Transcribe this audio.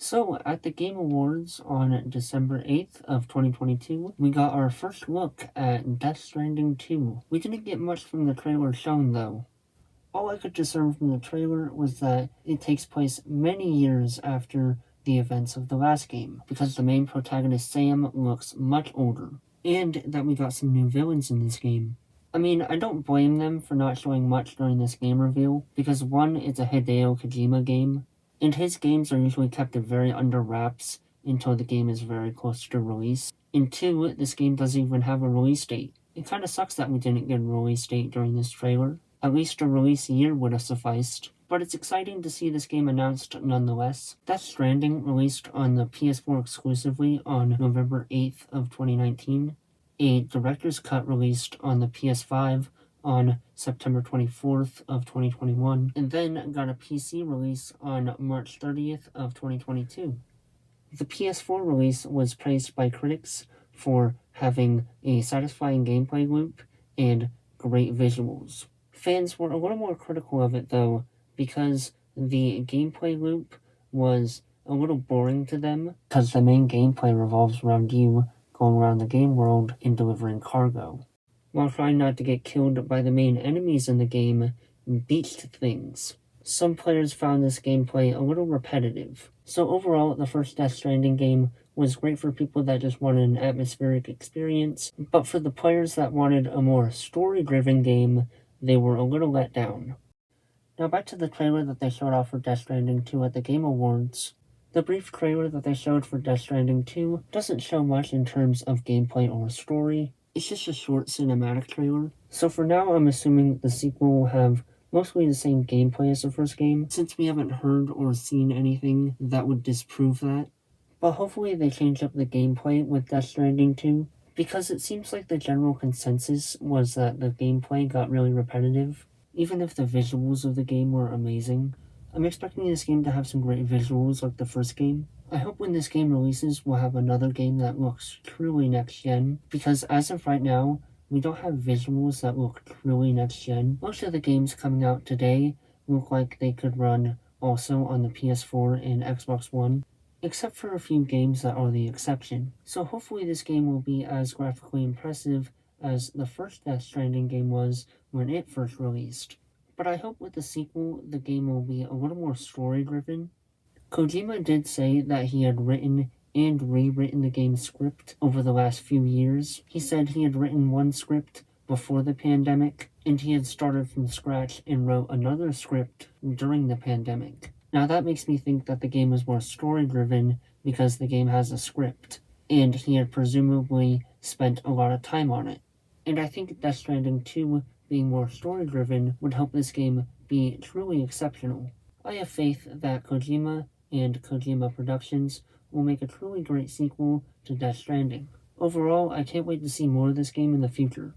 So, at the Game Awards on December 8th of 2022, we got our first look at Death Stranding 2. We didn't get much from the trailer shown though. All I could discern from the trailer was that it takes place many years after the events of the last game, because the main protagonist Sam looks much older, and that we got some new villains in this game. I mean, I don't blame them for not showing much during this game reveal, because one, it's a Hideo Kojima game, and his games are usually kept very under wraps until the game is very close to release. And two, this game doesn't even have a release date. It kinda sucks that we didn't get a release date during this trailer. At least a release year would have sufficed. But it's exciting to see this game announced nonetheless. Death Stranding released on the PS4 exclusively on November 8th of 2019. A director's cut released on the PS5 on September 24th of 2021, and then got a PC release on March 30th of 2022. The PS4 release was praised by critics for having a satisfying gameplay loop and great visuals. Fans were a little more critical of it though, because the gameplay loop was a little boring to them, because the main gameplay revolves around you going around the game world and delivering cargo, while trying not to get killed by the main enemies in the game, beached things. Some players found this gameplay a little repetitive. So overall, the first Death Stranding game was great for people that just wanted an atmospheric experience, but for the players that wanted a more story-driven game, they were a little let down. Now back to the trailer that they showed off for Death Stranding 2 at the Game Awards. The brief trailer that they showed for Death Stranding 2 doesn't show much in terms of gameplay or story. It's just a short cinematic trailer. So for now, I'm assuming the sequel will have mostly the same gameplay as the first game, since we haven't heard or seen anything that would disprove that. But hopefully they change up the gameplay with Death Stranding 2, because it seems like the general consensus was that the gameplay got really repetitive, even if the visuals of the game were amazing. I'm expecting this game to have some great visuals like the first game. I hope when this game releases, we'll have another game that looks truly next-gen, because as of right now, we don't have visuals that look truly next-gen. Most of the games coming out today look like they could run also on the PS4 and Xbox One, except for a few games that are the exception. So hopefully this game will be as graphically impressive as the first Death Stranding game was when it first released. But I hope with the sequel, the game will be a little more story-driven. Kojima did say that he had written and rewritten the game's script over the last few years. He said he had written one script before the pandemic, and he had started from scratch and wrote another script during the pandemic. Now that makes me think that the game was more story-driven because the game has a script, and he had presumably spent a lot of time on it. And I think Death Stranding 2 being more story-driven would help this game be truly exceptional. I have faith that Kojima and Kojima Productions will make a truly great sequel to Death Stranding. Overall, I can't wait to see more of this game in the future.